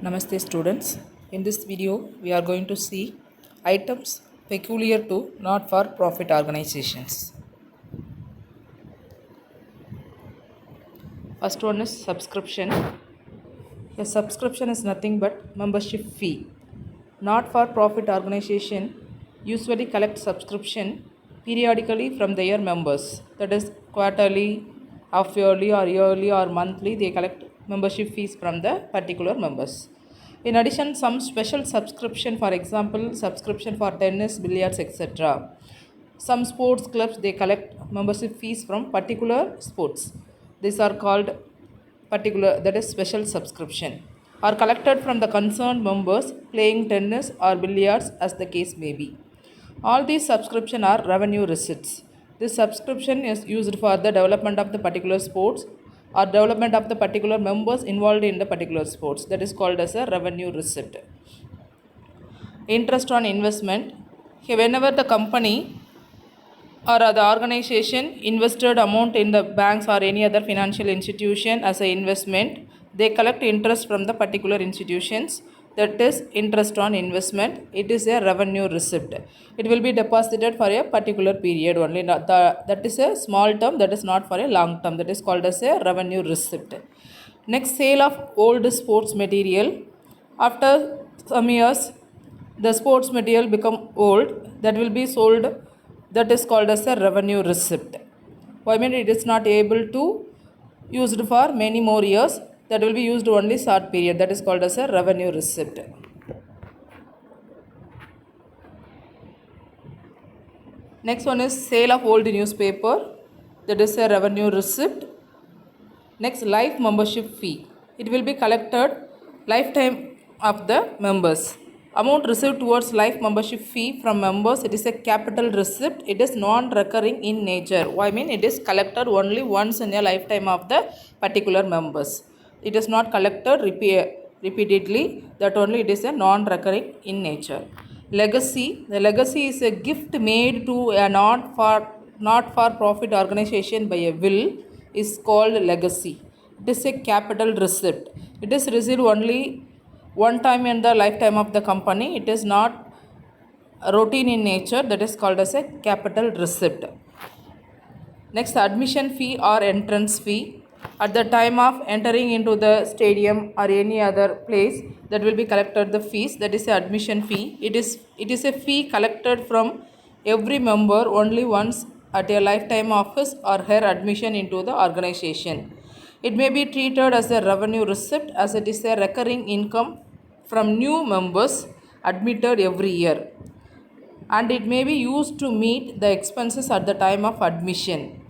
Namaste students. In this video we are going to see items peculiar to not-for-profit organizations. First one is subscription. A subscription is nothing but membership fee. Not-for-profit organization usually collect subscription periodically from their members. That is quarterly, half-yearly or yearly or monthly they collect membership fees from the particular members. In addition, some special subscription, for example, subscription for tennis, billiards, etc. Some sports clubs they collect membership fees from particular sports. These are called particular, that is special subscription, are collected from the concerned members playing tennis or billiards as the case may be. All these subscription are revenue receipts. This subscription is used for the development of the particular sports or development of the particular members involved in the particular sports. That is called as a revenue receipt. Interest on investment. Whenever the company or the organization invested amount in the banks or any other financial institution as an investment, they collect interest from the particular institutions. That is interest on investment. It is a revenue receipt. It will be deposited for a particular period only. That is a small term, that is not for a long term. That is called as a revenue receipt. Next, sale of old sports material. After some years, the sports material become old, that will be sold. That is called as a revenue receipt. I mean it is not able to used for many more years, that will be used only short period, that is called as a revenue receipt. Next one is sale of old newspaper, that is a revenue receipt. Next, life membership fee. It will be collected lifetime of the members. Amount received towards life membership fee from members, it is a capital receipt. It is non-recurring in nature. I mean it is collected only once in a lifetime of the particular members. It is not collected repeatedly, that only it is a non-recurring in nature. Legacy. The legacy is a gift made to a not-for-profit organization by a will, is called legacy. It is a capital receipt. It is received only one time in the lifetime of the company. It is not routine in nature, that is called as a capital receipt. Next, admission fee or entrance fee. At the time of entering into the stadium or any other place, that will be collected the fees, that is a admission fee. It is a fee collected from every member only once at a lifetime of his or her admission into the organization. It may be treated as a revenue receipt as it is a recurring income from new members admitted every year, and it may be used to meet the expenses at the time of admission.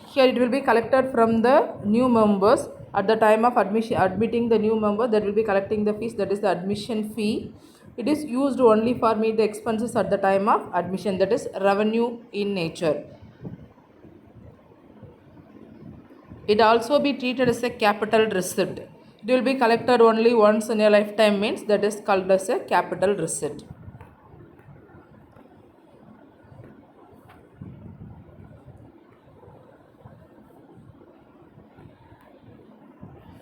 Here it will be collected from the new members at the time of admitting the new member, that will be collecting the fees, that is the admission fee. It is used only for meet the expenses at the time of admission, that is revenue in nature. It also be treated as a capital receipt. It will be collected only once in a lifetime, means that is called as a capital receipt.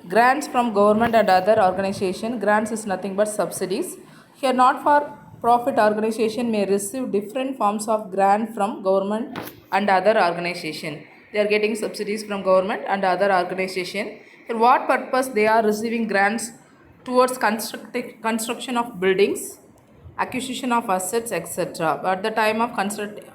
Grants from government and other organization. Grants is nothing but subsidies. Here not-for-profit organization may receive different forms of grant from government and other organization. They are getting subsidies from government and other organization. For what purpose they are receiving grants? Towards construction of buildings, acquisition of assets, etc. At the time of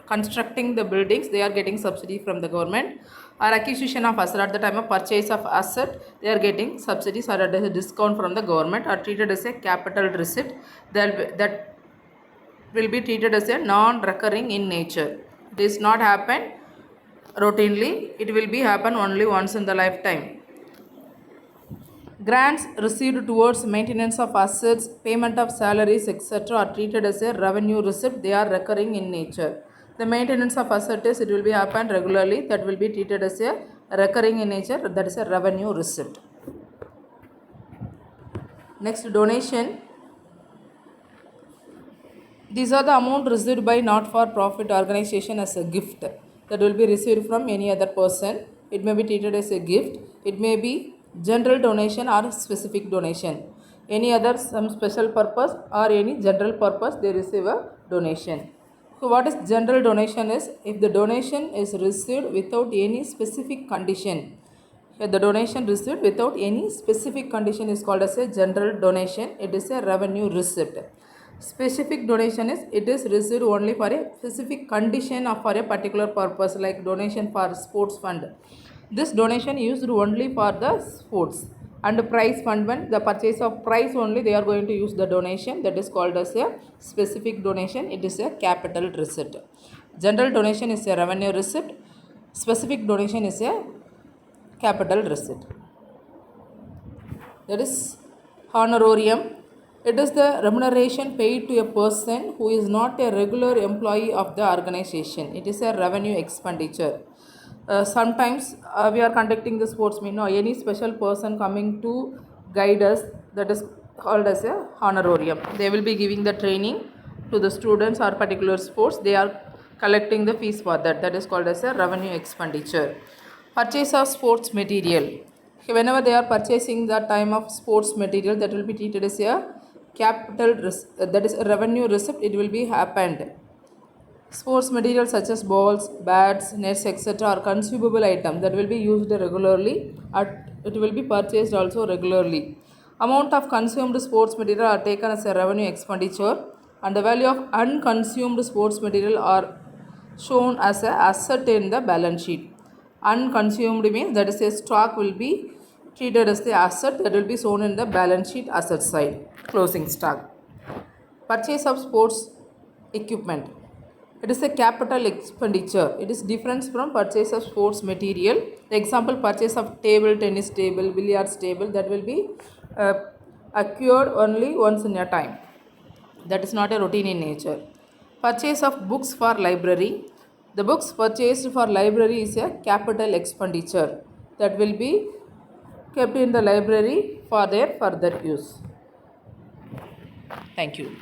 constructing the buildings, they are getting subsidy from the government, or acquisition of asset at the time of purchase of asset, they are getting subsidies or a discount from the government, are treated as a capital receipt. That will be treated as a non-recurring in nature. It is not happen routinely, it will be happen only once in the lifetime. Grants received towards maintenance of assets, payment of salaries, etc. are treated as a revenue receipt. They are recurring in nature. The maintenance of assets, it will be happen regularly, that will be treated as a recurring in nature, that is a revenue receipt. Next, donation. These are the amount received by not-for-profit organization as a gift, that will be received from any other person. It may be treated as a gift. It may be general donation or specific donation. any other some special purpose or any general purpose they receive a donation. So what is general donation is if the donation is received without any specific condition. If the donation received without any specific condition is called as a general donation. It is a revenue receipt. Specific donation is it is received only for a specific condition or for a particular purpose, like donation for sports fund. This donation used only for the sports, and prize fund, when the purchase of prize only they are going to use the donation, that is called as a specific donation. It is a capital receipt. General donation is a revenue receipt. Specific donation is a capital receipt. That is honorarium. It is the remuneration paid to a person who is not a regular employee of the organization. It is a revenue expenditure. Sometimes we are conducting the sports meet. No, any special person coming to guide us, that is called as a honorarium. They will be giving the training to the students or particular sports. They are collecting the fees for that. That is called as a revenue expenditure. Purchase of sports material. Whenever they are purchasing the time of sports material, that will be treated as a capital that is a revenue receipt. It will be happened. Sports material such as balls, bats, nets, etc. are consumable items that will be used regularly. It will be purchased also regularly. Amount of consumed sports material are taken as a revenue expenditure, and the value of unconsumed sports material are shown as an asset in the balance sheet. Unconsumed means that is a stock will be treated as the asset that will be shown in the balance sheet asset side. Closing stock. Purchase of sports equipment. It is a capital expenditure. It is different from purchase of sports material. The example, purchase of table, tennis table, billiards table, that will be acquired only once in a time. That is not a routine in nature. Purchase of books for library. The books purchased for library is a capital expenditure that will be kept in the library for their further use. Thank you.